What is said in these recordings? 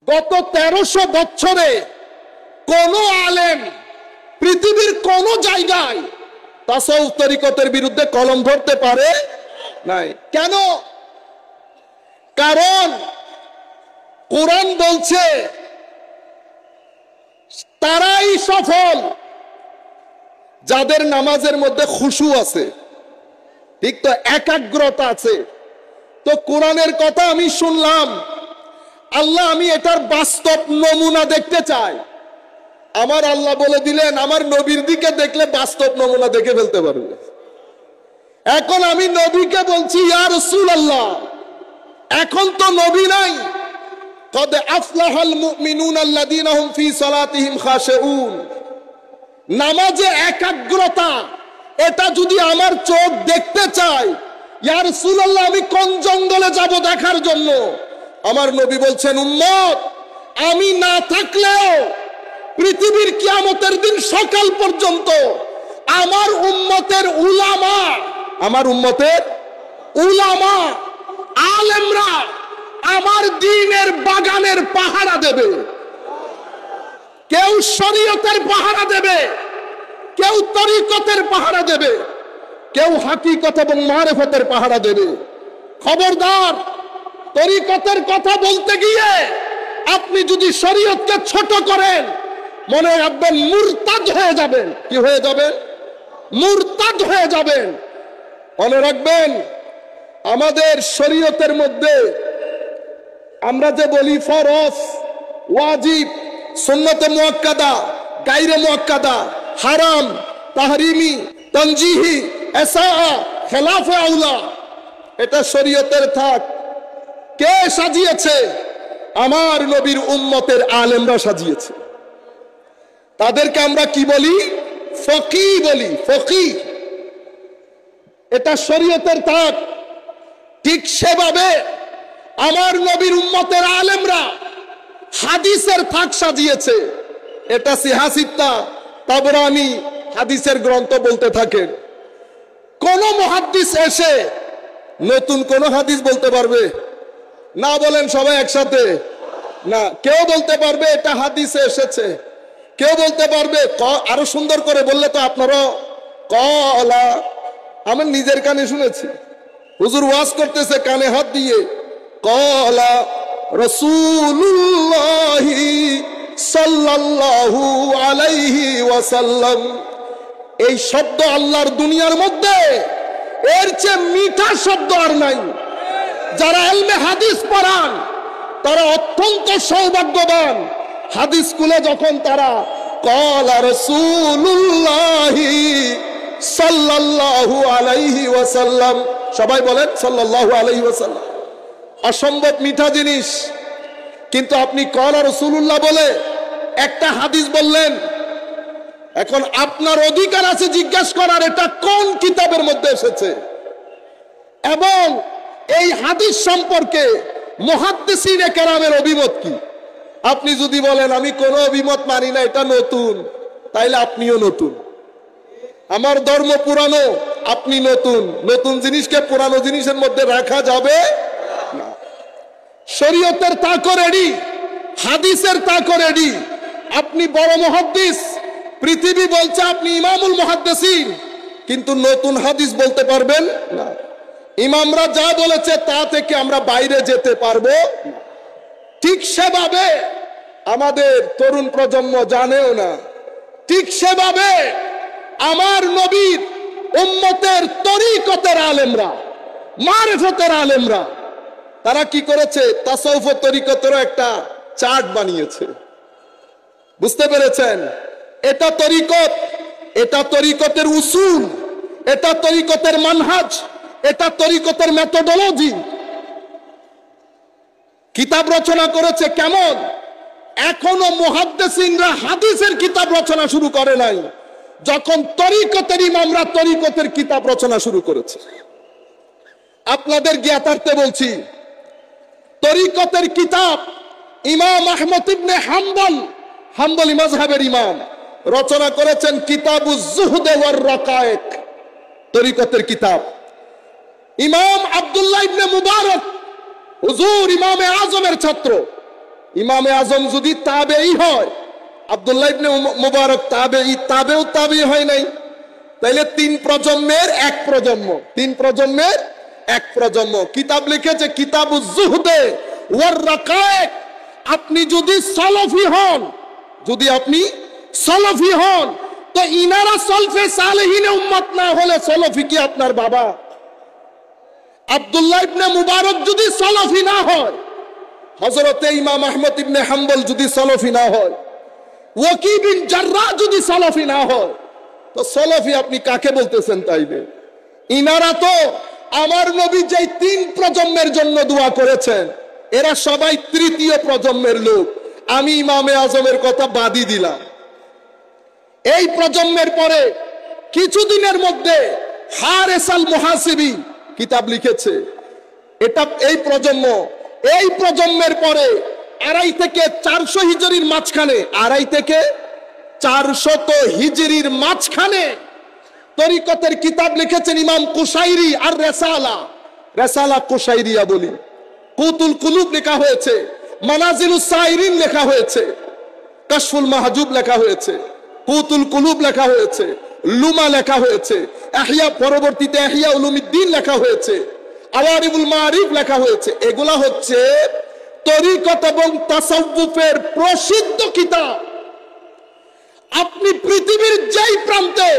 গত 1300 বছরে কোন আলেম পৃথিবীর কোন জায়গায় তাসাউফ তরিকতের বিরুদ্ধে কলম ধরতে পারে নাই। কেন? কারণ কোরআন বলছে তারাই সফল যাদের নামাজের মধ্যে খুশু আছে, ঠিক তো, একাগ্রতা আছে। তো কোরআনের কথা আমি শুনলাম, আল্লাহ আমি এটার বাস্তব নমুনা দেখতে চাই। আমার আল্লাহ বলে দিলেন আমার নবীর দিকে দেখলে বাস্তব নমুনা দেখে ফেলতে পারবে। এখন আমি নবীকে বলছি ইয়া রাসূলুল্লাহ, এখন তো নবী নাই। কদ আফলাহাল মুমিনুন আল্লাযীনা হুম ফি সালাতিহিম খাশিউন, নামাজে একাগ্রতা, এটা যদি আমার চোখ দেখতে চায়, ইয়া রাসূলুল্লাহ আমি কোন জঙ্গলে যাব দেখার জন্য? আমার নবী বলছেন উম্মত, আমি না থাকলেও পৃথিবীর কিয়ামতের দিন সকাল পর্যন্ত আমার উম্মতের উলামা, আমার উম্মতের উলামা আলেমরা আমার দ্বীনের বাগানের পাহারা দেবে। কেউ শরীয়তের পাহারা দেবে, কেউ তরিকতের পাহারা দেবে, কেউ হাকিকত এবং মারিফতের পাহারা দেবে। খবরদার, তরিকতের কথা বলতে গিয়ে আপনি যদি শরীয়তকে ছোট করেন, মনে রাখবেন মুরতাদ হয়ে যাবেন। কি হয়ে যাবেন? মুরতাদ হয়ে যাবেন। মনে রাখবেন আমাদের শরীয়তের মধ্যে আমরা যে বলি ফরজ, ওয়াজিব, সুন্নতে মুআক্কাদা, গায়রে মুআক্কাদা, হারাম, তাহরিমি, তানজিহি, ইসআ, খেলাফে আউলা, এটা শরীয়তের থাক। কে সাজিয়েছে? আমার নবীর উম্মতের আলেমরা সাজিয়েছে। তাদেরকে আমরা কি বলি? ফকি বলি, ফকি। এটা শরীয়তের থাক। ঠিক সেভাবে আমার নবীর উম্মতের আলেমরা হাদিসের থাক সাজিয়েছে। এটা সিহাসিত্তা, তাবরানি হাদিসের গ্রন্থ বলতে থাকেন। কোন মুহাদ্দিস এসে নতুন কোন হাদিস বলতে পারবে না? বলেন সবাই একসাথে না। কেউ বলতে পারবে এটা হাদিসে এসেছে, কেউ বলতে পারবে আরো সুন্দর করে বললে তো আপনারা কলা। আমি নিজের কানে শুনেছি, হুজুর ওয়াজ করতেছে কানে হাত দিয়ে, কলা রাসূলুল্লাহি সাল্লাল্লাহু আলাইহি ওয়াসাল্লাম। এই শব্দ আল্লাহর দুনিয়ার মধ্যে এর চেয়ে মিঠা শব্দ আর নাই। যারা ইলমে হাদিস পড়ান তারা অত্যন্ত সৌভাগ্যবান। হাদিস স্কুলে যখন তারা ক্বালা রাসূলুল্লাহি সাল্লাল্লাহু আলাইহি ওয়াসাল্লাম, সবাই বলেন সাল্লাল্লাহু আলাইহি ওয়াসাল্লাম, অসম্ভব মিঠা জিনিস। কিন্তু আপনি ক্বালা রাসূলুল্লাহ বলে একটা হাদিস বললেন, এখন আপনার অধিকার আছে জিজ্ঞাসা করার এটা কোন কিতাবের মধ্যে এসেছে এবং এই হাদিস সম্পর্কে মুহাদ্দিসিনে কেরামের অভিমত কি। আপনি যদি বলেন আমি কোনো অভিমত মানি না, এটা নতুন, তাইলে আপনিও নতুন। আমার ধর্ম পুরানো, আপনি নতুন। নতুন জিনিসকে পুরানো জিনিসের মধ্যে রাখা যাবে না। শরীয়তের তাকও রেডি, হাদিসের তাকও রেডি। আপনি বড় মুহাদ্দিস, পৃথিবী বলছে আপনি ইমামুল মুহাদ্দিসিন, কিন্তু নতুন হাদিস বলতে পারবেন না। ইমামরা যা বলেছে তা থেকে আমরা বাইরে যেতে পারবো। ঠিক সেভাবে আমাদের তরুণ প্রজন্ম জানেও না। ঠিক সেভাবে আমার নবীর উম্মতের তরিকতের আলেমরা, মারিফতের আলেমরা, তারা কি করেছে? তাসাউফ তরিকতেরও একটা চার্ট বানিয়েছে। বুঝতে পেরেছেন? এটা তরিকত, এটা তরিকতের উসুল, এটা তরিকতের মানহাজ, এটা তরিকতের মেথোডোলজি। কিতাব রচনা করেছে কেমন? এখনো মুহাদ্দিসিনরা হাদিসের কিতাব রচনা শুরু করে নাই, যখন তরিকতের ইমামরা তরিকতের কিতাব রচনা শুরু করেছে। আপনাদের জ্ঞাতার্থে বলছি, তরিকতের কিতাব ইমাম আহমদ ইবনে হাম্বল, হাম্বলি মাযহাবের ইমাম, রচনা করেছেন কিতাবুজ যুহদ ওয়ার রাকায়েক, তরিকতের কিতাব। ইমাম আব্দুল্লাহ ইবনে মুবারক হুজুর ইমামে আজমের ছাত্র, ইমামে আজম যদি তাবেঈ হয়, আব্দুল্লাহ ইবনে মুবারক তাবেঈ, তাবেও তাবেঈ হয় নাই, তাইলে 3 প্রজন্মের এক প্রজন্ম, 3 প্রজন্মের এক প্রজন্ম। কিতাব লিখেছে কিতাবুজ যুহদে ওয়ার রাকায়েক। আপনি যদি সালাফি হন, যদি আপনি সালাফি হন, তো ইনারা সলফে সালেহিনে উম্মত না হলে সালাফি কি আপনার বাবা? আব্দুল্লাহ ইবনে মুবারক যদি সালাফি না হয়, হযরতে ইমাম আহমদ ইবনে হাম্বল যদি সালাফি না হয়, ওয়াকি বিন জাররাহ যদি সালাফি না হয়, তো সালাফি আপনি কাকে বলতেছেন? তাইলে ইনারা তো আমার নবী যেই 3 প্রজন্মের জন্য দোয়া করেছেন, এরা সবাই 3য় প্রজন্মের লোক। আমি ইমামে আজমের কথা বাদই দিলাম। এই প্রজন্মের পরে কিছুদিনের মধ্যে হারেস আল মুহাসিবি কিতাব লিখেছে, এটা এই প্রজন্মের পরে 250 থেকে 400 হিজরির মাঝখানে, 250 থেকে 400 হিজরির মাঝখানে তরিকতের কিতাব লিখেছেন ইমাম কুশাইরি। আর রেসালা কুশাইরিয়া বলি, কুতুল কুলুব লেখা হয়েছে, মানাজিলুস সাইরিন লেখা হয়েছে, কাশফুল মাহজুব লেখা হয়েছে, কুতুল কুলুব লেখা হয়েছে, লুমা লেখা হয়েছে, ইহয়া, পরবর্তীতে ইহয়া উলুমিদ্দিন লেখা হয়েছে, আওয়ারিবুল মারিফ লেখা হয়েছে। এগুলা হচ্ছে তরিকত এবং তাসাউফের প্রসিদ্ধ কিতাব। আপনি পৃথিবীর যেই প্রান্তে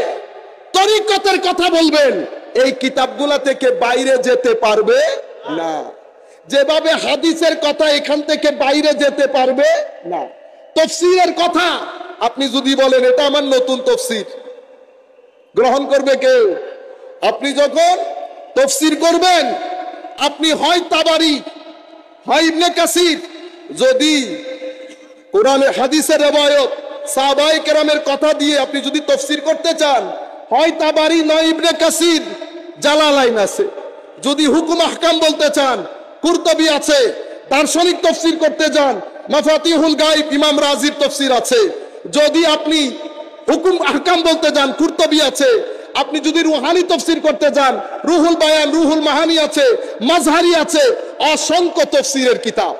তরিকতের কথা বলবেন, এই কিতাবগুলা থেকে বাইরে যেতে পারবে না। যেভাবে হাদিসের কথা এখান থেকে বাইরে যেতে পারবে না। তাফসীরের কথা আপনি যদি বলেন এটা আমার নতুন তাফসীর, গ্রহণ করবে কেউ? আপনি যখন তাফসীর করবেন, আপনি হয় তাবারি, হয় ইবনে কাসির, যদি কোরআনে হাদিসের রিওয়ায়াত সাহাবায়ে কেরামের কথা দিয়ে আপনি যদি তাফসীর করতে চান, হয় তাবারি নয় ইবনে কাসির, জালালাইন আছে। যদি হুকুম আহকাম বলতে চান, কুরতুবী আছে। দার্শনিক তাফসীর করতে যান, মাফাতিহুল গায়ব ইমাম রাজির তাফসীর আছে। যদি আপনি হুকুম আহকাম বলতে যান, কুরতুবী আছে। আপনি যদি রুহানি তাফসীর করতে যান, রুহুল বায়ান, রুহুল মাহানি আছে, মাজহারি আছে, অসংখ্য তাফসীরের কিতাব।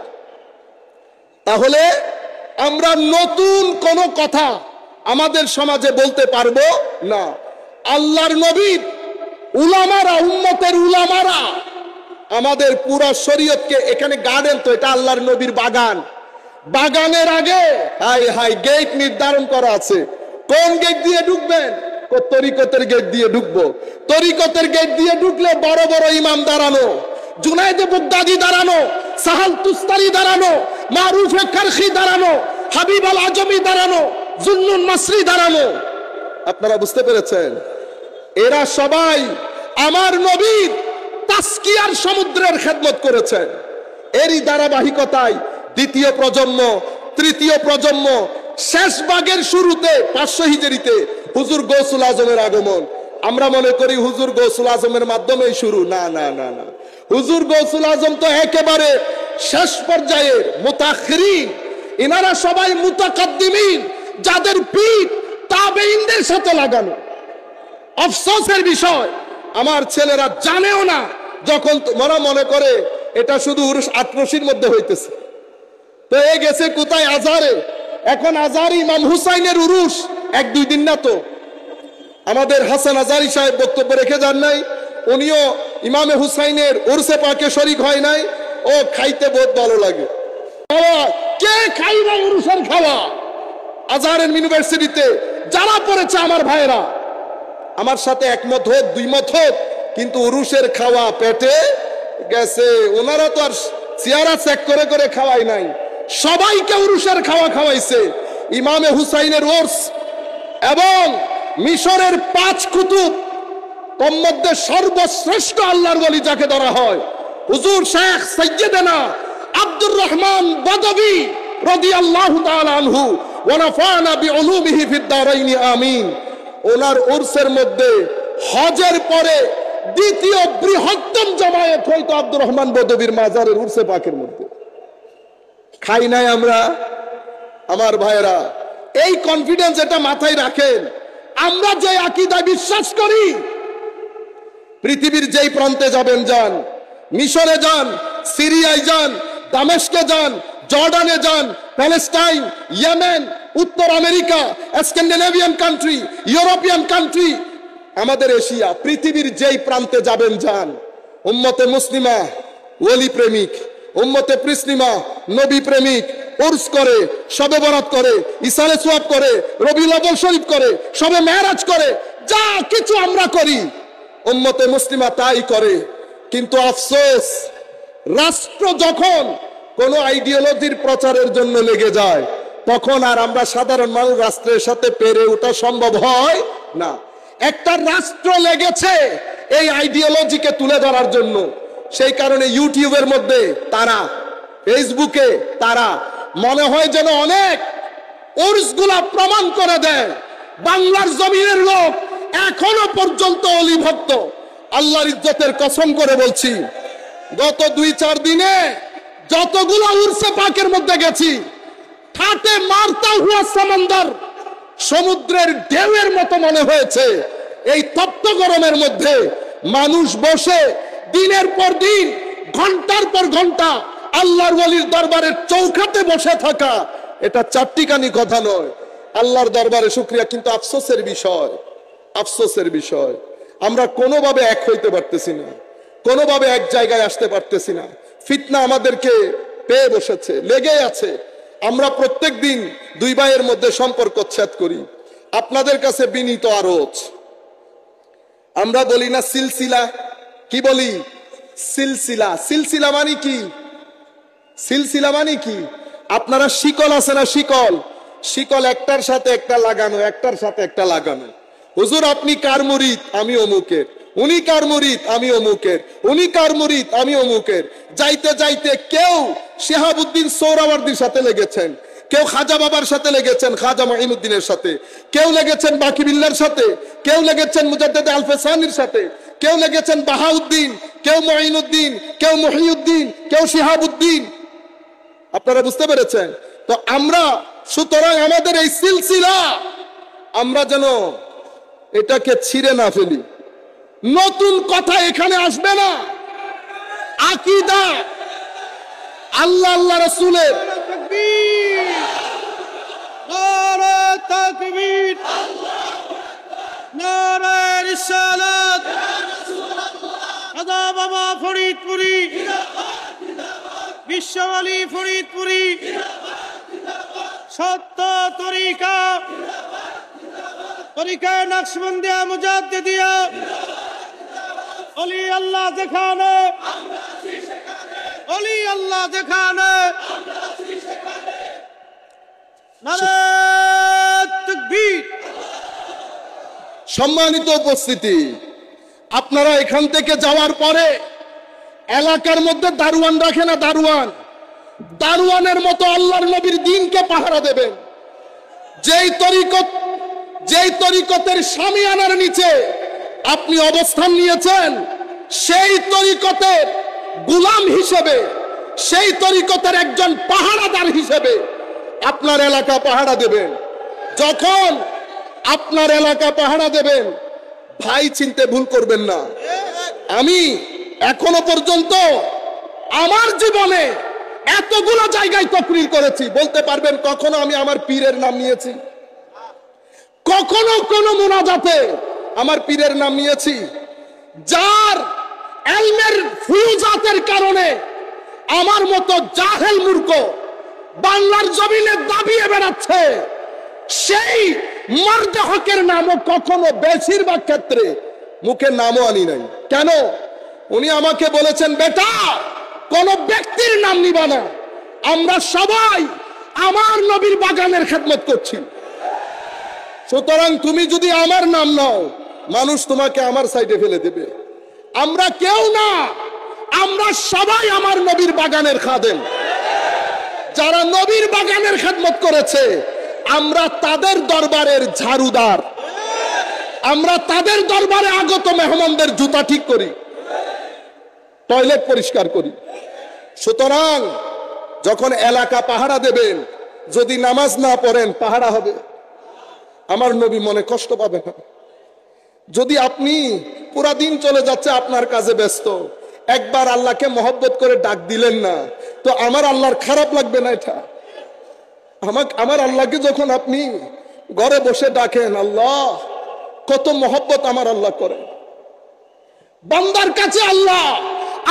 তাহলে আমরা নতুন কোন কথা আমাদের সমাজে বলতে পারবো না। আল্লাহর নবীর উলামারা, উম্মতের উলামারা আমাদের পুরো শরীয়তকে, এখানে গার্ডেন তো, এটা আল্লাহর নবীর বাগান, বাগানের আগে হাই গেট নির্ধারণ করা আছে। কোন গেট দিয়ে ঢুকবেন? তরিকতের গেট দিয়ে ঢুকবো। তরিকতের গেট দিয়ে ঢুকলে বড় বড় ইমাম দাঁড়ানো, জুনায়েদে বাগদাদি দাঁড়ানো, সাহাল তুস্তারি দাঁড়ানো, মারুফে কারখি দাঁড়ানো, হাবিব আল আজমি দাঁড়ানো, জুন্নুন মাসরি দাঁড়ানো। আপনারা বুঝতে পেরেছেন? এরা সবাই আমার নবীর তাসকিয়ার সমুদ্রের খেদমত করেছেন। এরই ধারাবাহিকতায় 2য় প্রজন্ম, 3য় প্রজন্ম, শেষ ভাগের শুরুতে 500 হিজরিতে হুজুর গৌসুল আজমের আগমন। আমরা মনে করি হুজুর গৌসুল আজমের মাধ্যমেই শুরু। না না না না, হুজুর গৌসুল আজম তো একেবারে শেষ পর্যায়ের মুতাখিরিন। ইনারা সবাই মুতাকাদ্দিমিন, যাদের পিঠ তাবেঈনদের সাথে লাগানো। আফসোসের বিষয়, আমার ছেলেরা জানেও না। যখন তোমরা মনে করে এটা শুধু উরুস আটরশির মধ্যে হইতেছে, তো এ গেছে কোথায়? আজহারে। এখন আজহারি ইমাম হুসাইনের উরুস 1-2 দিন না তো। আমাদের হাসান আজহারি সাহেব বক্তব্য রেখে যান নাই, উনিও ইমামে হুসাইনের উরসে পাকে শরীক হয় নাই। ও খাইতে বহুত ভালো লাগে। কে খাইবা উরুসের খাওয়া? আজহারের ইউনিভার্সিটিতে যারা পড়েছে আমার ভাইরা, আমার সাথে একমত হোক, 2 মত হোক, কিন্তু উরুসের খাওয়া পেটে গেছে। ওনারা তো আর চেহারা চেক করে করে খাওয়াই নাই, সবাইকে উরুসের খাওয়া খাওয়াইছে। ইমামে হুসাইনের উরস এবং মিশরের 5 কুতুব, তোর মধ্যে সর্বশ্রেষ্ঠ আল্লাহর ওলি যাকে ধরা হয়, হুজুর শেখ সাইয়্যিদানা আব্দুর রহমান বদবী রাদিয়াল্লাহু তাআলা আনহু ওয়া নাফা'না বিউলুমিহি ফিদ দারাইন আমিন। ওনার উরসের মধ্যে হজের পরে 2য় বৃহত্তম জামায়াত হয়তো আব্দুর রহমান বদবীর মাজারের উরসে পাকের মধ্যে। খাই নাই আমরা? আমার ভাইরা, এই কনফিডেন্স এটা মাথায় রাখেন। আমরা যে আকীদায় বিশ্বাস করি, পৃথিবীর যেই প্রান্তে যাবেন যান, মিশরে যান, সিরিয়ায় যান, দামেস্কে যান, জর্ডানে যান, প্যালেস্টাইন, ইয়েমেন, উত্তর America, Scandinavian country, European country, আমাদের এশিয়া, পৃথিবীর যেই প্রান্তে যাবেন যান, উম্মতে মুসলিমা ওলি প্রেমিক, উম্মতে মুসলিমা নবী প্রেমিক, উর্স করে, শবে বরাত করে, ইসালে সোয়াব করে, রবিউল আউয়াল শরীফ করে, শবে মেরাজ করে, যা কিছু আমরা করি উম্মতে মুসলিমা তাই করে। কিন্তু আফসোস, রাষ্ট্র যখন কোন আইডিওলজির প্রচারের জন্য লেগে যায়, তখন আর আমরা সাধারণ মানুষ রাষ্ট্রের সাথে পেরে ওঠা সম্ভব হয় না। একটা রাষ্ট্র লেগেছে এই আইডিওলজিকে তুলে ধরার জন্য, সেই কারণে ইউটিউবের মধ্যে তারা, ফেসবুকে তারা, মনে হয় যেন অনেক উর্সগুলা প্রমাণ করে দেয় বাংলার জমিনের লোক এখনো পর্যন্ত অলি ভক্ত। আল্লাহর ইজ্জতের কসম করে বলছি, গত 2-4 দিনে যতগুলো উর্সে পাকের মধ্যে গেছি, ঠাটে মারতা হুয়া সমুদ্র, সমুদ্রের ঢেউয়ের মতো মনে হয়েছে। এই তপ্ত গরমের মধ্যে মানুষ বসে দিনের পর দিন, ঘন্টার পর ঘন্টা আল্লাহর ওলির দরবারের চৌকাঠে বসে থাকা, এটা চারটিখানি কথা নয়। আল্লাহর দরবারে শুকরিয়া, কিন্তু আফসোসের বিষয়, আফসোসের বিষয়, আমরা কোনোভাবে এক হইতে পারতেছি না, কোনোভাবে এক জায়গায় আসতে পারতেছি না। ফিতনা আমাদেরকে পেয়ে বসেছে, লেগে আছে। আমরা প্রত্যেক দিন দুই ভাইয়ের মধ্যে সম্পর্ক ছেদ করি। আপনাদের কাছে বিনীত আরজ, আমরা বলি না সিলসিলা, কি বলি? সিলসিলা। সিলসিলা মানে কি? সিলসিলা মানে কি? আপনারা শিকল আছে না, শিকল, শিকল একটার সাথে একটা লাগানো, একটার সাথে একটা লাগানো। হুজুর আপনি কার মুরিদ? আমি অমুকের। উনি কার মুরিদ? আমি অমুকের। উনি কার মুরিদ? আমি অমুকের। যাইতে যাইতে কেউ শিহাবুদ্দিন সোহরাওয়ার্দীর সাথে লেগেছেন, কেউ খাজা বাবার সাথে লেগেছেন, খাজা মাইনুদ্দিনের সাথে, কেউ লেগেছেন বাকি বিল্লার সাথে, কেউ লেগেছেন মুজাদ্দেদ আলফেসানির সাথে, কেউ লেগেছেন বাহাউদ্দিন, কেউ মাইনুদ্দিন, কেউ মহিউদ্দিন, কেউ শিহাবুদ্দিন। আপনারা বুঝতে পেরেছেন তো? আমরা সুতরাং আমাদের এই সিলসিলা আমরা যেন এটাকে ছিঁড়ে না ফেলি। নতুন কথা এখানে আসবে না। আকীদা, আল্লাহ আল্লাহ রাসূলের, নারে তাকবীর, নারে রিসালাত, খাজা বাবা ফরিদপুরি, বিশ্বওয়ালী ফরিদপুরি, সত্য তরিকা, তরিকা নকশবন্দিয়া মুজাদ্দিদিয়া, অলি আল্লাহ যেখানে, অলি আল্লাহ যেখানে, নারে তাকবীর। সম্মানিত উপস্থিতি, আপনারা এখান থেকে যাওয়ার পরে এলাকার মধ্যে দারোয়ান রাখে না, দারোয়ান, দারোয়ানের মতো আল্লাহর নবীর দ্বীনকে পাহারা দেবেন। যেই তরিকতের শামিয়ানার নিচে আপনি অবস্থান নিয়েছেন, সেই তরিকতের গোলাম হিসেবে, সেই তরিকতের একজন পাহারাদার হিসেবে আপনার এলাকা পাহারা দেবেন। যখন আপনার এলাকা পাহারা দেবেন, ভাই চিনতে ভুল করবেন না। আমি এখনো পর্যন্ত আমার জীবনে এতগুলো জায়গায় তাকরীর করেছি, বলতে পারবেন কখনো আমি আমার পীরের নাম নিয়েছি? কখনো কোন মুনাজাতে আমার পীরের নাম নিয়েছি? যার ইলমের ফুয়ুজাতের কারণে আমার মতো জাহেল মূর্খ বাংলার জমিনে দাবিয়ে বেড়াচ্ছে, সেই মর্দে হকের নামও কখনো, বেশিরভাগ ক্ষেত্রে মুখে নামও আনি নাই। কেন? উনি আমাকে বলেছেন, বেটা কোন ব্যক্তির নাম নিবা না, আমরা সবাই আমার নবীর বাগানের খেদমত করছি। সুতরাং তুমি যদি আমার নাম নাও, মানুষ তোমাকে আমার সাইডে ফেলে দেবে। আমরা কেউ না, আমরা সবাই আমার নবীর বাগানের খাদেম। যারা নবীর বাগানের খেদমত করেছে, আমরা তাদের দরবারের ঝাড়ুদার, আমরা তাদের দরবারে আগত মেহমানদের জুতা ঠিক করি, টয়লেট পরিষ্কার করি। সুতরাং যখন এলাকা পাহারা দেবেন, যদি নামাজ না পড়েন পাহারা হবে, আমার নবী মনে কষ্ট পাবে না। যদি আপনি পুরা দিন চলে যাচ্ছে আপনার কাজে ব্যস্ত, একবার আল্লাহকে মহব্বত করে ডাক দিলেন না, তো আমার আল্লাহর খারাপ লাগবে না? এটা আমার আল্লাহকে যখন আপনি ঘরে বসে ডাকেন, আল্লাহ কত মহব্বত আমার আল্লাহ করেন। বান্দার কাছে আল্লাহ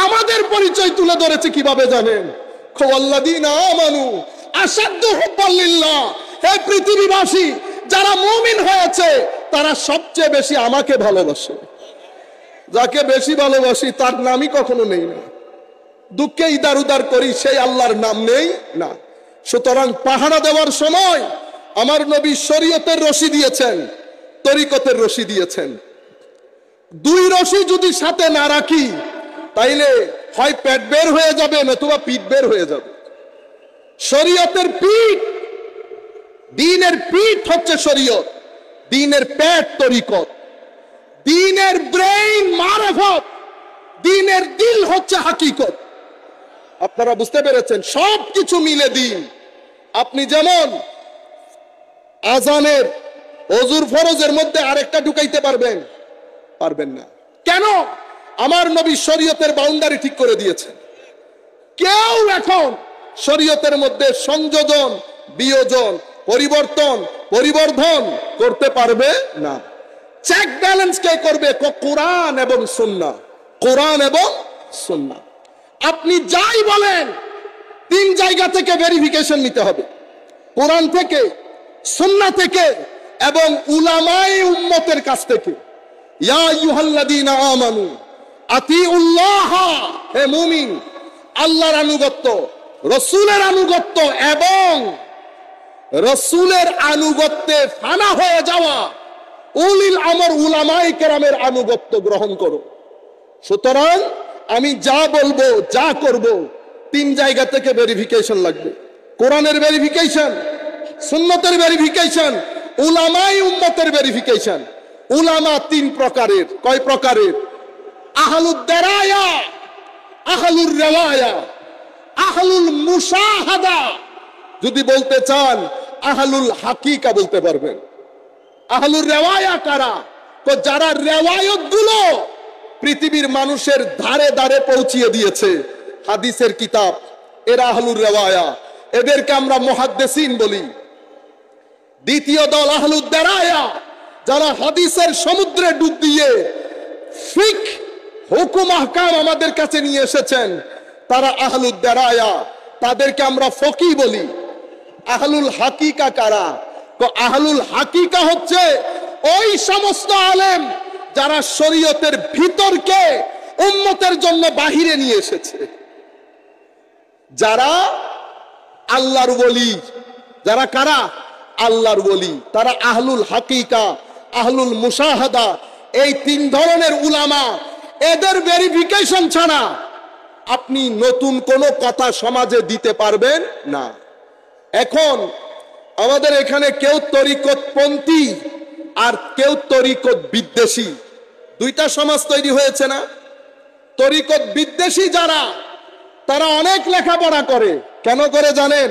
আমাদের পরিচয় তুলে ধরেছে কিভাবে জানেন? ওয়াল্লাযীনা আমানু আশাদ্দু হুব্বান লিল্লাহ। হে পৃথিবীবাসী, যারা মুমিন হয়েছে তারা সবচেয়ে বেশি আমাকে ভালোবাসে। যাকে বেশি ভালোবাসি তার নামই কখনো নেই না, দুঃখে ইদার উদার করি সেই আল্লাহর নাম নেই না। সুতরাং পাহারা দেওয়ার সময় আমার নবী শরীয়তের রশি দিয়েছেন, তরিকতের রশি দিয়েছেন। দুই রশি যদি সাথে না রাখি তাইলে হয় পেট বের হয়ে যাবে নতুবা পিঠ বের হয়ে যাবে। শরীয়তের পিঠ, দ্বীনের পিঠ হচ্ছে শরীয়ত, দ্বীনের পেট তরিকত, দ্বীনের ব্রেইন মারফত, দ্বীনের দিল হচ্ছে হাকিকত। আপনারা বুঝতে পেরেছেন? সবকিছু মিলে দিন। আপনি যেমন আজানের ওযুর ফরজের মধ্যে আরেকটা ঢুকাইতে পারবেন না। কেন? আমার নবী শরীয়তের বাউন্ডারি ঠিক করে দিয়েছেন। কেউ এখন শরীয়তের মধ্যে সংযোজন, বিয়োজন, পরিবর্তন, পরিবর্ধন করতে পারবে না। চেক ব্যালেন্স কে করবে? কোরআন এবং সুন্নাহ, কোরআন এবং সুন্নাহ। আপনি যাই বলেন তিন জায়গা থেকে ভেরিফিকেশন নিতে হবে, কোরআন থেকে, সুন্নাহ থেকে এবং উলামায়ে উম্মতের কাছ থেকে। ইয়া আইয়ুহাল্লাযীনা আমানু আতিউল্লাহ, হে মুমিন, আল্লাহর আনুগত্য, রাসূলের আনুগত্য এবং রাসূলের আনুগত্যে ফানা হয়ে যাওয়া উলিল আমর উলামায়ে কেরামের আনুগত্য গ্রহণ করো। সুতরাং আমি যা বলবো, যা করব, তিন জায়গা থেকে ভেরিফিকেশন লাগবে। কোরআনের ভেরিফিকেশন, সুন্নতের ভেরিফিকেশন, উলামায়ে উম্মতের ভেরিফিকেশন। উলামা তিন প্রকারের। কয় প্রকারের? আহলুদ দারায়া, আহলুর রিওয়ায়া, আহলুল মুশাহাদা। যদি বলতে চান আহলুল হাকিকা বলতে পারবেন। আহলুর রিওয়ায়া কারা? তো যারা রিওয়ায়াত গুলো পৃথিবীর মানুষের ধারে ধারে পৌঁছিয়ে দিয়েছে, হাদিসের কিতাব, এরা আহলুর রিওয়ায়া। এদেরকে আমরা মুহাদ্দিসিন বলি। দ্বিতীয় দল আহলুদ দারায়া, যারা হাদিসের সমুদ্রে ডুব দিয়ে ফিকহ, হুকুম, আহকাম আমাদের কাছে নিয়ে এসেছেন, তারা আহলুদ দারায়া, তাদেরকে আমরা ফকিহ বলি। আহলুল হাকিকা কারা? তো আহলুল হাকিকা হচ্ছে ওই সমস্ত আলেম যারা শরীয়তের ভিতরকে উম্মতের জন্য বাহিরে নিয়ে এসেছে, যারা আল্লাহর ওলি। যারা কারা? আল্লাহর ওলি। তারা আহলুল হাকিকা, আহলুল মুশাহাদা। এই তিন ধরনের উলামা, এদের ভেরিফিকেশন ছাড়া আপনি নতুন কোনো কথা সমাজে দিতে পারবেন না। এখন আমাদের এখানে কেউ তরিকতপন্থী আর কেউ তরিকত বিদ্বেষী, দুইটা সমাজ তৈরি হয়েছে না? তরিকত বিদ্বেষী যারা, তারা অনেক লেখাপড়া করে। কেন করে জানেন?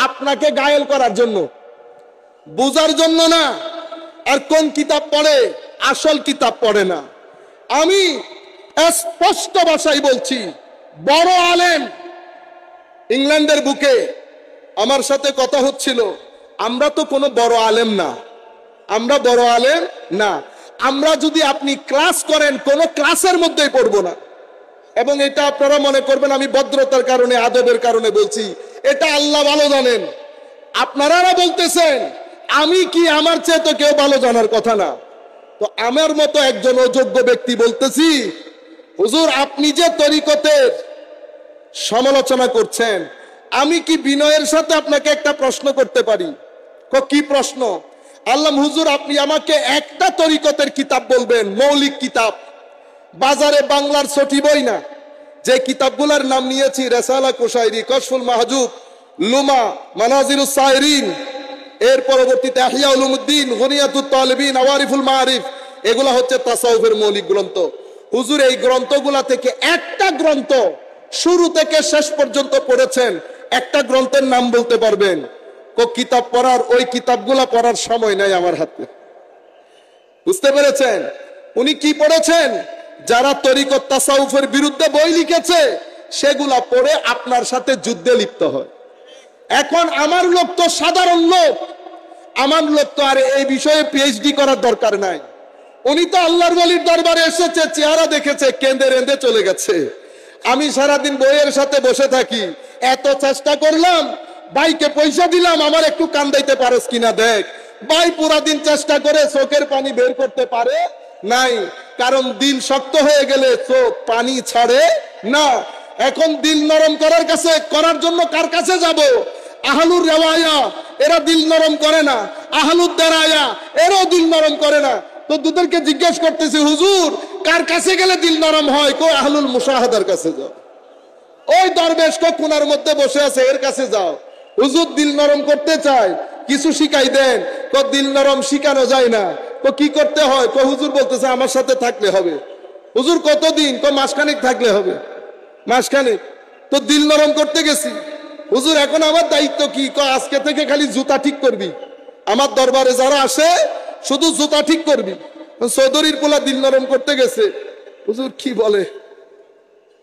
আপনাকে গায়েল করার জন্য, বুঝার জন্য না। আর কোন কিতাব পড়ে? আসল কিতাব পড়ে না। আমি স্পষ্ট ভাষায় বলছি, বড় আলেম ইংল্যান্ডের বুকে আমার সাথে কথা হচ্ছিল। আমরা তো কোনো বড় আলেম না, আমরা বড় আলেম না। আমরা যদি আপনি ক্লাস করেন, কোনো ক্লাসের মধ্যেই পড়বো না। এবং এটা আপনারা মনে করবেন আমি ভদ্রতার কারণে, আদবের কারণে বলছি, এটা আল্লাহ ভালো জানেন। আপনারা বলতেছেন আমি কি, আমার চেয়ে তো কেউ ভালো জানার কথা না। তো আমার মতো একজন অযোগ্য ব্যক্তি বলতেছি, হুজুর আপনি যে তরিকতের সমালোচনা করছেন, আমি কি বিনয়ের সাথে আপনাকে একটা প্রশ্ন করতে পারি? কি প্রশ্ন? আল্লাহ হুজুর আপনি আমাকে একটা তরিকতের কিতাব বলবেন, মৌলিক কিতাব, বাজারে বাংলার ছটি বই না, যে কিতাবগুলোর নাম নিয়েছি, রেসালা কুশাইরি, কশফুল মাহজুব, লুমা, মানাজিরুস সাইরিন, এর পরবর্তীতে ইহয়া উলুমুদ্দিন, গুনিয়াতুত তালিবিন, আওয়ারিফুল মাআরিফ, এগুলা হচ্ছে তাসাউফের মৌলিক গ্রন্থ। হুজুর এই গ্রন্থগুলা থেকে একটা গ্রন্থ শুরু থেকে শেষ পর্যন্ত পড়েছেন, একটা গ্রন্থের নাম বলতে পারবেন? কিতাব পড়ার, ওই কিতাবগুলা পড়ার সময় নাই আমার হাতে। বুঝতে পেরেছেন? উনি কি পড়েছেন? যারা তরিকত তাসাউফের বিরুদ্ধে বই লিখেছে সেগুলা পড়ে আপনার সাথে যুদ্ধে লিপ্ত হয়। এখন আমার লোক তো সাধারণ লোক, আমার লোক তো আর এই বিষয়ে পিএইচডি করার দরকার নাই। উনি তো আল্লাহর ওলির দরবারে এসেছে, চেহারা দেখেছে, কেঁদে রেঁদে চলে গেছে। আমি সারাদিন বইয়ের সাথে বসে থাকি, এত চেষ্টা করলাম, ভাইকে পয়সা দিলাম আমার একটু কান্দাইতে পারস কিনা দেখ। ভাই পুরা দিন চেষ্টা করে চোখের পানি বের করতে পারে নাই, কারণ দিল শক্ত হয়ে গেলে চোখ পানি ছাড়ে না। এখন দিল নরম করার জন্য কার কাছে যাব? আহলুর রেওয়ায়া, এরা দিল নরম করে না। আহলুদ দারায়া, এরাও দিল নরম করে না। তো দুদেরকে জিজ্ঞেস করতেছি, হুজুর কার কাছে গেলে দিল নরম হয়? কো আহলুল মুশাহাদার কাছে যাও। ওই দরবেশ কোনার মধ্যে বসে আছে, এর কাছে যাও। হুজুর দিল নরম করতে চায়, কিছু শিখাই দেন। তো দিল নরম শিখানো যায় না। তো কি করতে হয়? তো হুজুর বলতেছে আমার সাথে থাকলে হবে। হুজুর কতদিন? তো মাসখানেক থাকলে হবে। মাসখানেক। তো দিল নরম করতে গেছি। হুজুর এখন আমার দায়িত্ব কি? আজকে থেকে খালি জুতা ঠিক করবি, আমার দরবারে যারা আসে শুধু জুতা ঠিক করবি। চৌধুরীর পোলা দিল নরম করতে গেছে। হুজুর কি বলে?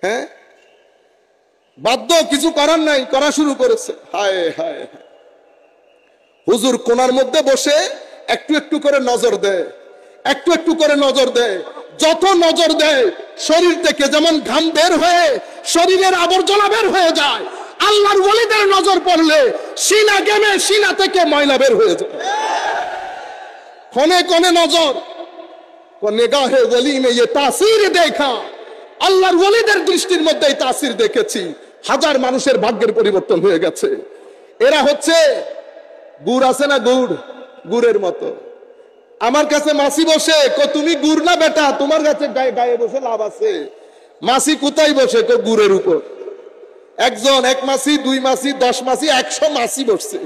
হ্যাঁ, বাধ্য, কিছু করার নাই, করা শুরু করেছে। হায় হায়, হুজুর কোনার মধ্যে বসে একটু একটু করে নজর দেয়, একটু একটু করে নজর দেয়। যত নজর দেয় শরীর থেকে যেমন ঘাম বের হয়ে শরীরের আবর্জনা বের হয়ে যায়, আল্লাহর ওলিদের নজর পড়লে সিনা গেমে সিনা থেকে ময়লা বের হয়ে যায়। কোনে কোনে নজর, নিগাহে ওলি মে ये तासीर देखा, আল্লাহর ওলিদের দৃষ্টির মধ্যে এই তাসির দেখেছি। হাজার মানুষের ভাগ্যের পরিবর্তন হয়ে গেছে। এরা হচ্ছে গুড় আছে না, গুড়ের মতো। আমার কাছে মাসি বসে, তুমি গুড় না বেটা, তোমার কাছে গায়ে বসে লাভ আছে। মাসি কোথায় বসে? গুড়ের উপর। একজন, এক মাসি, দুই মাসি, 10 মাসি, 100 মাসি বসছে।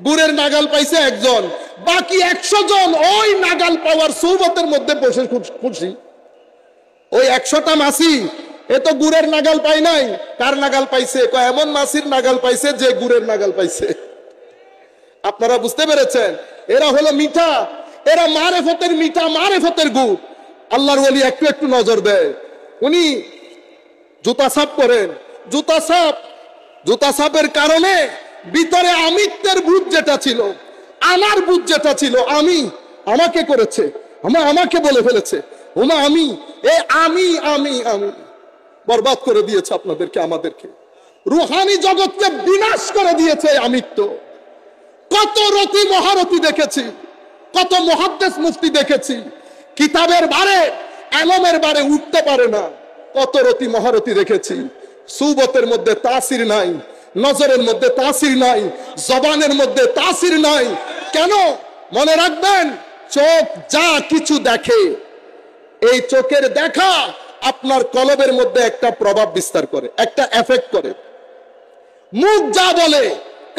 গুড়ের নাগাল পাইছে একজন, বাকি 100 জন ওই নাগাল পাওয়ার সৌবতের মধ্যে বসে খুশি। ওই 100টা মাসি এ তো গুড়ের নাগাল পাই নাই। কার নাগাল পাইছে? এমন মাসির নাগাল পাইছে যে গুড়ের নাগাল পাইছে। আপনারা বুঝতে পেরেছেন? এরা হলো মিঠা, এরা মারেফতের মিঠা, মারেফতের গুড়। আল্লাহর ওলি একটু একটু নজর দেয়। উনি জুতা সাফ করেন, জুতা সাফের কারণে ভিতরে আমিত্বের বুঝ যেটা ছিল, আমার বুঝ যেটা ছিল, আমাকে করেছে, আমাকে বলে ফেলেছে, আমি বরবাদ করে দিয়েছে আপনাদেরকে, আমাদেরকে। রুহানি জগৎকে বিনাশ করে দিয়েছে আমিত্ব। কত রতি মহারতি দেখেছি, কত মুহাদ্দিস মুফতি দেখেছি, কিতাবের বারে, আলমের বারে উঠতে পারে না। কত রতি মহারতি দেখেছি, সুবতের মধ্যে তাসির নাই, নজরের মধ্যে তাসির নাই, জবানের মধ্যে তাসির নাই। কেন? মনে রাখবেন, চোখ যা কিছু দেখে, এই চোখের দেখা আপনার কলবের মধ্যে একটা প্রভাব বিস্তার করে, একটা এফেক্ট করে। মুখ যা বলে,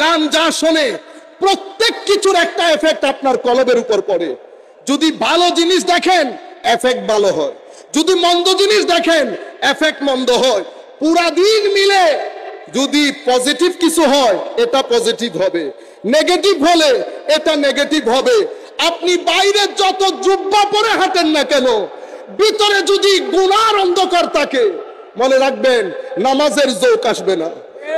কান যা শোনে, প্রত্যেক কিছুর একটা এফেক্ট আপনার কলবের উপর পড়ে। যদি ভালো জিনিস দেখেন এফেক্ট ভালো হয়, যদি মন্দ জিনিস দেখেন এফেক্ট মন্দ হয়। পুরা দিন মিলে যদি পজিটিভ কিছু হয় এটা পজিটিভ হবে, নেগেটিভ হলে এটা নেগেটিভ হবে। আপনি বাইরে যত জুব্বা পরে হাঁটেন না কেন, ভিতরে যদি গুনার অন্ধকার থাকে, মনে রাখবেন নামাজের জোক আসবে না,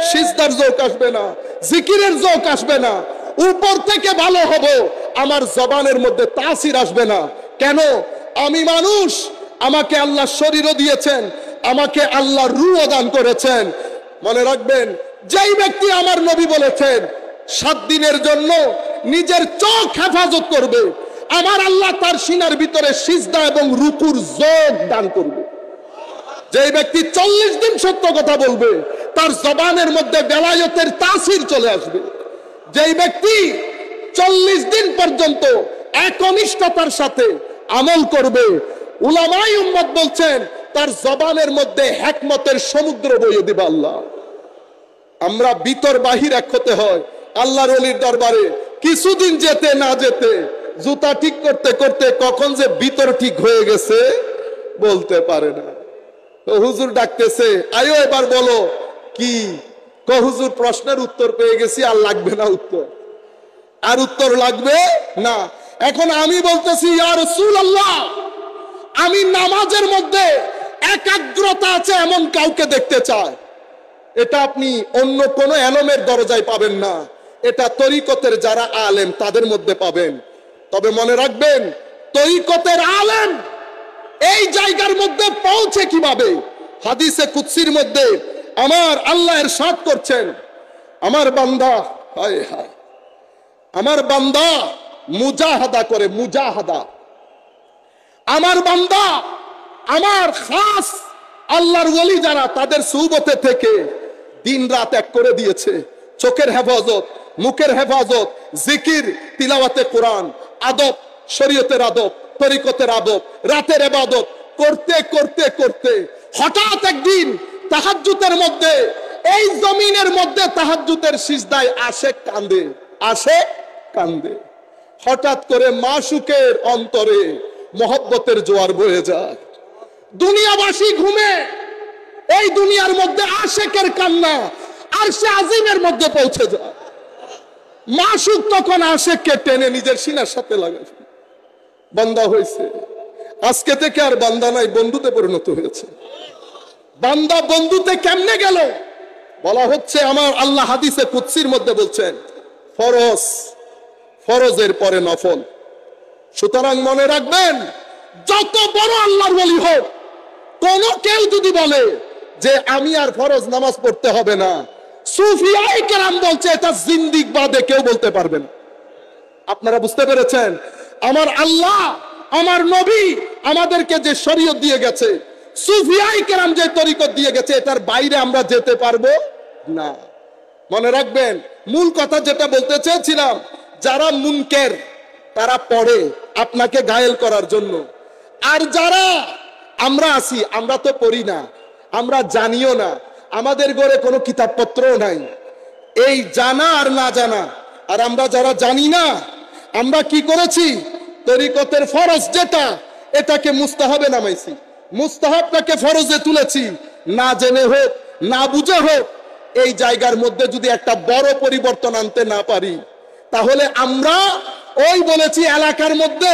সিজদার জোক আসবে না, জিকিরের জোক আসবে না। উপর থেকে ভালো হব, আমার জবানের মধ্যে তাসির আসবে না। কেন? আমি মানুষ, আমাকে আল্লাহ শরীরও দিয়েছেন, আমাকে আল্লাহ রূহও দান করেছেন। মনে রাখবেন, যেই ব্যক্তি আমার নবী বলেছেন 7 দিনের জন্য নিজের চোখ হেফাজত করবে, আমার আল্লাহ তার সিনার ভিতরে সিজদা এবং রুকুর যোগ দান করবে। যেই ব্যক্তি 40 দিন সত্য কথা বলবে, তার জবানের মধ্যে বেলায়েতের তাসির চলে আসবে। যেই ব্যক্তি 40 দিন পর্যন্ত একনিষ্ঠতার সাথে আমল করবে, উলামায়ে উম্মত বলছেন তার জবানের মধ্যে হিকমতের সমুদ্র বইয়ে দিবে আল্লাহ। আমরা ভিতর বাহির এক হতে হয় আল্লাহর ওলির দরবারে। কিছুদিন যেতে না যেতে জুতা ঠিক করতে করতে কখন যে ভিতর ঠিক হয়ে গেছে বলতে পারে না। তো হুজুর ডাকতেছে, আয়ো এবার বলো কি? হুজুর প্রশ্নের উত্তর পেয়ে গেছি, আর লাগবে না উত্তর, আর উত্তর লাগবে না। এখন আমি বলতেছি, ইয়া রাসূলুল্লাহ, আমি নামাজের মধ্যে একাগ্রতা আছে এমন কাউকে দেখতে চাই। এটা আপনি অন্য কোন আলেমের দরজায় পাবেন না, এটা তরিকতের যারা আলেম তাদের মধ্যে পাবেন। তবে মনে রাখবেন, তরিকতের আলেম এই জায়গার মধ্যে পৌঁছে কিভাবে? হাদিসে কুদসির মধ্যে আমার আল্লাহ ইরশাদ করছেন, আমার বান্দা, হায় হায়, আমার বান্দা মুজাহাদা করে, মুজাহাদা। আমার বান্দা, আমার খাস আল্লাহর ওলি যারা, তাদের সুহবতে থেকে দিন রাত এক করে দিয়েছে। চোখের হেফাজত, মুখের হেফাজত, জিকির, তিলাওয়াতে কোরআন, আদব, শরীয়তের আদব, তরিকতের আদব, রাতের ইবাদত করতে করতে করতে হঠাৎ একদিন তাহাজ্জুদের মধ্যে, এই জমিনের মধ্যে তাহাজ্জুদের সিজদায় আসে কান্দে, আসে কান্দে। হঠাৎ করে মাশুকের অন্তরে মহব্বতের জোয়ার বয়ে যায়। দুনিয়াবাসী ঘুমে, এই দুনিয়ার মধ্যে আশেকের কান্না আরশে আজিমের মধ্যে পৌঁছে যায়। মাশুক তখন আশেককে টেনে নিজের সিনার সাথে লাগায়, বান্দা হয়েছে। আজকে থেকে আর বান্দা নাই, বন্ধুতে পরিণত হয়েছে। বান্দা বন্ধুতে কেমনে গেল? বলা হচ্ছে, আমার আল্লাহ হাদিসে কুদসির মধ্যে বলছেন, ফরজ ফরজের পরে নফল। সুতরাং মনে রাখবেন, যত বড় আল্লাহর ওলি হোক, কোন কেউ যদি বলে যে আমি আর ফরজ নামাজ পড়তে হবে না, সুফিয়ায়ে কেরাম বলছে এটা জিন্দিক বাদে কেউ বলতে পারবে না। আপনারা বুঝতে পেরেছেন? আমার আল্লাহ, আমার নবী আমাদেরকে যে শরীয়ত দিয়ে গেছে, সুফিয়ায়ে কেরাম যে তরিকত দিয়ে গেছে, এটার বাইরে আমরা যেতে পারবো না। মনে রাখবেন, মূল কথা যেটা বলতে চেয়েছিলাম, যারা মুনকের তারা পড়ে আপনাকে ঘায়েল করার জন্য, আর যারা আমরা আছি, আমরা তো পড়ি না, আমরা জানিও না, আমাদের ঘরে কোনো কিতাবপত্রও নাই। এই জানা আর না জানা, আর আমরা যারা জানি না, আমরা কি করেছি? তরিকতের ফরজ যেটা, এটাকে মুস্তাহাবে নামাইছি, মুস্তাহাবটাকে ফরজে তুলেছি। না জেনে হোক, না বুঝে হোক, এই জায়গার মধ্যে যদি একটা বড় পরিবর্তন আনতে না পারি, তাহলে আমরা ওই বলেছি এলাকার মধ্যে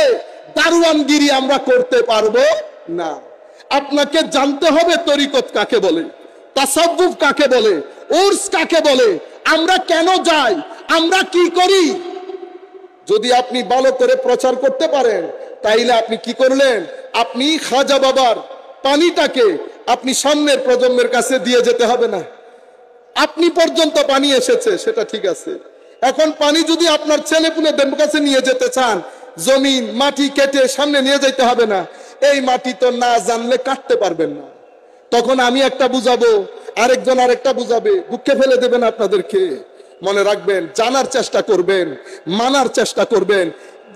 দারুয়ানগিরি আমরা করতে পারবো না। আপনাকে জানতে হবে তরিকত কাকে বলে, তাসাউফ কাকে বলে, উর্স কাকে বলে, আমরা কেন যাই, আমরা কি করি। যদি আপনি ভালো করে প্রচার করতে পারেন, তাইলে আপনি কি করলেন? আপনি খাজা বাবার পানিটাকে আপনি সামনের প্রজন্মের কাছে দিয়ে যেতে হবে না। আপনি পর্যন্ত পানি এসেছে, সেটা ঠিক আছে। এখন পানি যদি আপনার ছেলেপুলেদের কাছে নিয়ে যেতে চান, জমিন মাটি কেটে সামনে নিয়ে যেতে হবে না। এই মাটি তো না জানলে কাটতে পারবেন না। তখন আমি একটা বুঝাবো, আরেকজন আরেকটা বুঝাবে, বুকে ফেলে দেবেন আপনাদেরকে। মনে রাখবেন, জানার চেষ্টা করবেন, মানার চেষ্টা করবেন।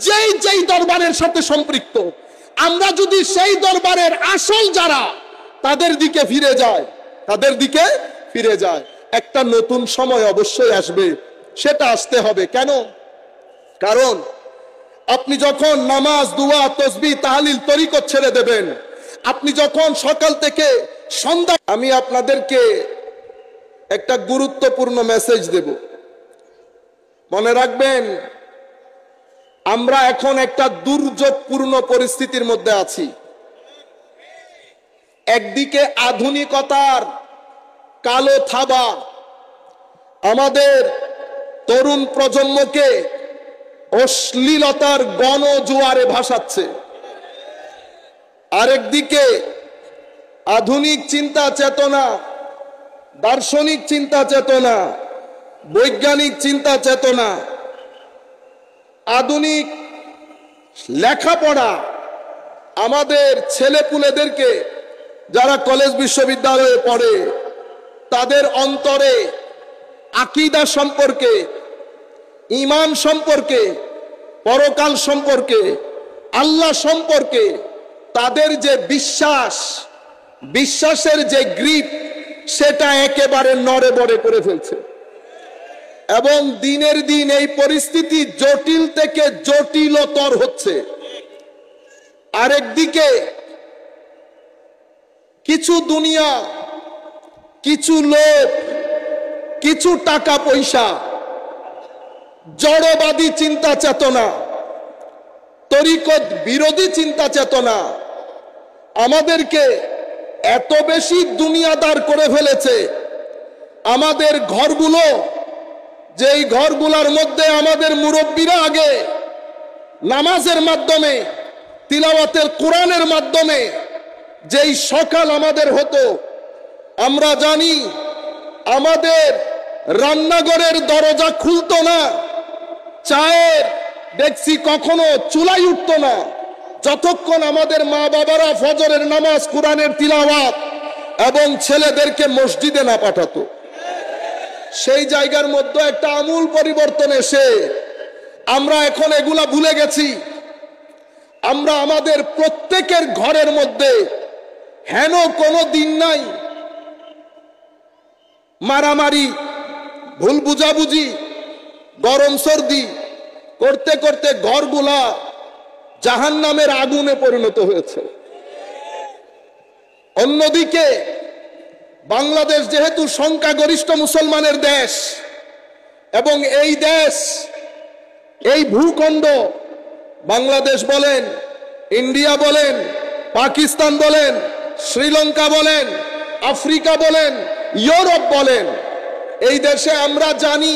যেই যেই দরবারের সাথে সম্পৃক্ত, আমরা যদি সেই দরবারের আসল যারা, তাদের দিকে ফিরে যায়, তাদের দিকে ফিরে যায়, একটা নতুন সময় অবশ্যই আসবে। সেটা আসতে হবে। কেন? কারণ আপনি যখন নামাজ, দুয়া, তসবিহ, তাহলিল, তরিকত ছেড়ে দেবেন, আপনি যখন সকাল থেকে সন্ধ্যা, আমি আপনাদেরকে একটা গুরুত্বপূর্ণ মেসেজ দেব। মনে রাখবেন, আমরা এখন একটা দুর্যোগপূর্ণ পরিস্থিতির মধ্যে আছি। একদিকে আধুনিকতার কালো থাবা আমাদের তরুণ প্রজন্মকে অশ্লীলতার গণজোয়ারে ভাসাচ্ছে, আরেকদিকে আধুনিক চিন্তা চেতনা, দার্শনিক চিন্তা চেতনা, বৈজ্ঞানিক চিন্তা চেতনা, আধুনিক লেখাপড়া আমাদের ছেলেপুলেদেরকে, যারা কলেজ বিশ্ববিদ্যালয়ে পড়ে, তাদের অন্তরে আকীদা সম্পর্কে, ঈমান সম্পর্কে, পরকাল সম্পর্কে, আল্লাহ সম্পর্কে তাদের যে বিশ্বাস, বিশ্বাসের যে গ্রিপ, সেটা একেবারে নড়ে বড়ে করে ফেলছে। এবং দিনের দিন এই পরিস্থিতি জটিল থেকে জটিলতর হচ্ছে। আরেকদিকে কিছু দুনিয়া, কিছু লোক, কিছু টাকা পয়সা, জড়বাদী চিন্তা চেতনা, তরিকত বিরোধী চিন্তা চেতনা, আমাদেরকে এত বেশি দুনিয়াদার করে ফেলেছে। আমাদের ঘরগুলো, যেই ঘরগুলোর মধ্যে আমাদের মুরব্বীরা আগে নামাজের মাধ্যমে, তিলাওয়াতের কোরআনের মাধ্যমে যেই সকাল আমাদের হতো, আমরা জানি আমাদের রান্নাঘরের দরজা খুলতো না, চায়ের ডেকচি কখনো চুলায় উঠতো না, যতক্ষণ আমাদের মা বাবারা ফজরের নামাজ, কোরআনের তিলাওয়াত এবং ছেলেদেরকে মসজিদে না পাঠাতো। সেই জায়গার মধ্যে একটা আমূল পরিবর্তন এসে আমরা এখন এগুলা ভুলে গেছি। আমরা আমাদের প্রত্যেকের ঘরের মধ্যে হেন কোনো দিন নাই মারামারি, ভুল বুঝাবুঝি, গরম সর্দি করতে করতে ঘরগুলা জাহান্নামের আগুনে পরিণত হয়েছে। অন্যদিকে বাংলাদেশ যেহেতু সংখ্যাগরিষ্ঠ মুসলমানের দেশ, এবং এই দেশ, এই ভূখণ্ড, বাংলাদেশ বলেন, ইন্ডিয়া বলেন, পাকিস্তান বলেন, শ্রীলঙ্কা বলেন, আফ্রিকা বলেন, ইউরোপ বলেন, এই দেশে আমরা জানি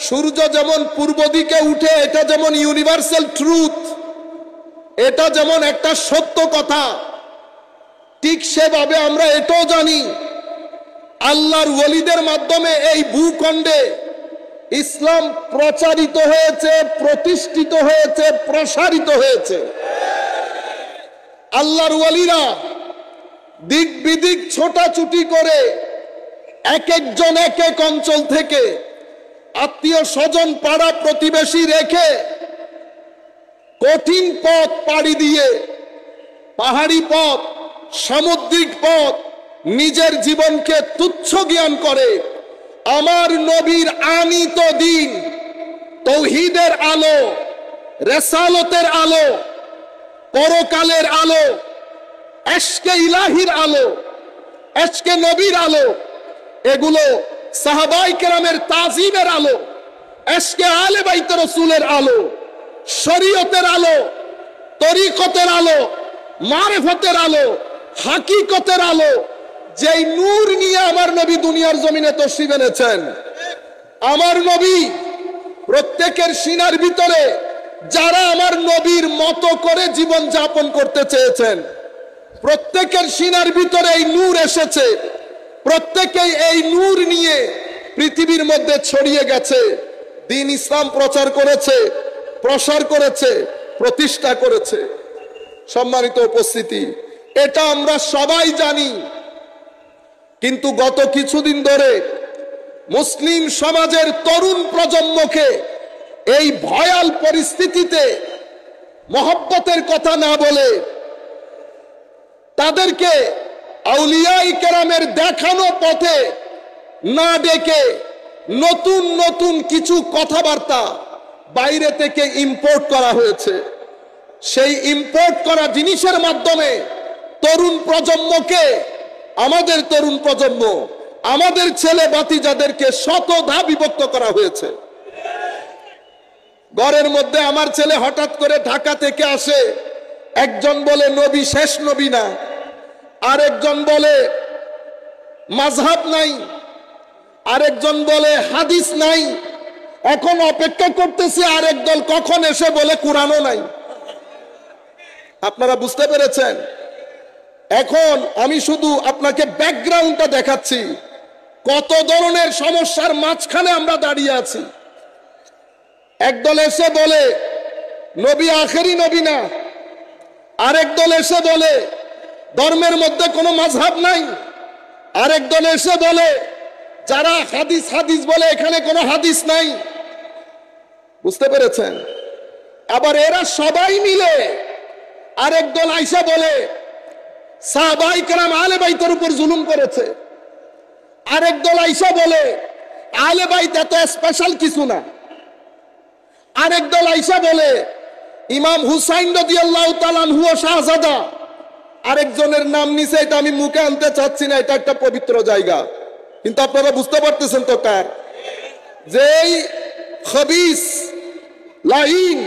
সূর্য যেমন পূর্ব দিকে উঠে, এটা যেমন ইউনিভার্সাল ট্রুথ, এটা যেমন একটা সত্য কথা, ঠিক সেভাবে আমরা এটাও জানি আল্লাহর ওলিদের মাধ্যমে এই ভূখণ্ডে ইসলাম প্রচারিত হয়েছে, প্রতিষ্ঠিত হয়েছে, প্রসারিত হয়েছে। আল্লাহর ওলিরা দিক বিদিক ছোটাছুটি করে এক একজন এক এক অঞ্চল থেকে আত্মীয় স্বজন, পাড়া প্রতিবেশী রেখে কঠিন পথ পাড়ি দিয়ে, পাহাড়ি পথ, সামুদ্রিক পথ, নিজের জীবনকে তুচ্ছ জ্ঞান করে আমার নবীর আনিত দিন, তৌহিদের আলো, রেসালতের আলো, পরকালের আলো, এশকে ইলাহির আলো, এশকে নবীর আলো, এগুলো সাহাবায়ে কেরামের তাজিমের আলো, এশকে আলে বাইতে রাসূলের আলো, শরীয়তের আলো, তরিকতের আলো, মারিফতের আলো, হাকিকতের আলো, যেই নূর নিয়ে আমার নবী দুনিয়ার জমিনে তশরিফ এনেছেন। আমার নবী প্রত্যেকের সিনার ভিতরে যারা আমার নবীর মতো করে জীবন যাপন করতে চেয়েছেন, প্রত্যেকের সিনার ভিতরে এই নূর এসেছে, প্রত্যেকেই এই নূর নিয়ে পৃথিবীর মধ্যে ছড়িয়ে গেছে, দ্বীন ইসলাম প্রচার করেছে, প্রসার করেছে, প্রতিষ্ঠা করেছে। সম্মানিত উপস্থিতি, এটা আমরা সবাই জানি, কিন্তু গত কিছুদিন ধরে মুসলিম সমাজের তরুণ প্রজন্মকে এই ভয়াল পরিস্থিতিতে মহব্বতের কথা না বলে তাদেরকে আউলিয়াই কেরামের দেখানো পথে না ডেকে নতুন নতুন কিছু কথাবার্তা বাইরে থেকে ইম্পোর্ট করা হয়েছে। সেই ইম্পোর্ট করা জিনিসের মাধ্যমে তরুণ প্রজন্মকে, আমাদের তরুণ প্রজন্ম, আমাদের ছেলে বাতিজাদেরকে শতধা বিভক্ত করা হয়েছে। ঘরের মধ্যে আমার ছেলে হঠাৎ করে ঢাকা থেকে আসে, একজন বলে নবী শেষ নবী না, আরেকজন বলে মাযহাব নাই, আরেকজন বলে হাদিস নাই, এখন অপেক্ষা করতেছে আরেক দল কখন এসে বলে কোরআনও নাই। আপনারা বুঝতে পেরেছেন? এখন আমি শুধু আপনাকে ব্যাকগ্রাউন্ডটা দেখাচ্ছি, কত ধরনের সমস্যার মাঝখানে আমরা দাঁড়িয়ে আছি। একদল এসে বলে নবী আখেরি নবী না, আরেক দল এসে বলে ধর্মের মধ্যে কোনো মাযহাব নাই, আরেক দল এসে বলে যারা হাদিস হাদিস বলে এখানে কোনো হাদিস নাই। বুঝতে পেরেছেন? আবার এরা সবাই মিলে আরেক দল আইসা বলে সাহাবায়ে কেরাম আহলে বাইতের উপর জুলুম করেছে, আরেক দল আইসা বলে আহলে বাইত এত স্পেশাল কিছু না, আরেক দল আইসা বলে ইমাম হুসাইন রাদিয়াল্লাহু তাআলা আনহু শাহজাদা, আরেকজনের নাম নিচে, এটা আমি মুখে আনতে চাচ্ছি না, এটা একটা পবিত্র জায়গা, কিন্তু আপনারা বুঝতে পারতেছেন তো কার? যেই খবিস লাইন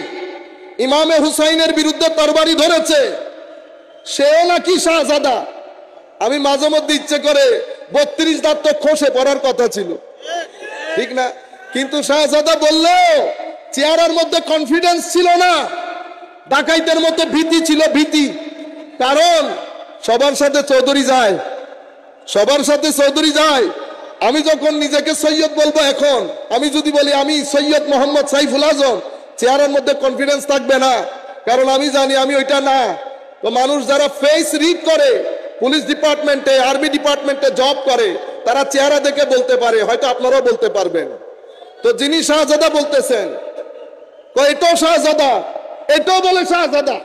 ইমামে হুসাইনের বিরুদ্ধে তরবারি ধরেছে, সেও নাকি শাহজাদা। আমি মাঝে মধ্যে ইচ্ছে করে 32 দাঁত তো খসে পড়ার কথা ছিল, ঠিক না? কিন্তু শাহজাদা বললেও চেহারার মধ্যে কনফিডেন্স ছিল না, ডাকাইতের মধ্যে ভীতি ছিল, ভীতি। কারণ সবার সাথে চৌধুরী যায়, সবার সাথে চৌধুরী যায়। আমি যখন নিজেকে সৈয়দ বলবো, এখন আমি যদি বলি আমি সৈয়দ মোহাম্মদ সাইফুল আজম, চেহারার মধ্যে কনফিডেন্স থাকবে না, কারণ আমি জানি আমি ওইটা না। তো মানুষ যারা ফেস রিড করে, পুলিশ ডিপার্টমেন্টে, আর্মি ডিপার্টমেন্টে জব করে, তারা চেহারা দেখে বলতে পারে, হয়তো আপনারাও বলতে পারবেন। তো যিনি শাহজাদা বলতেছেন, এটাও শাহজাদা, এটাও বলে শাহজাদা।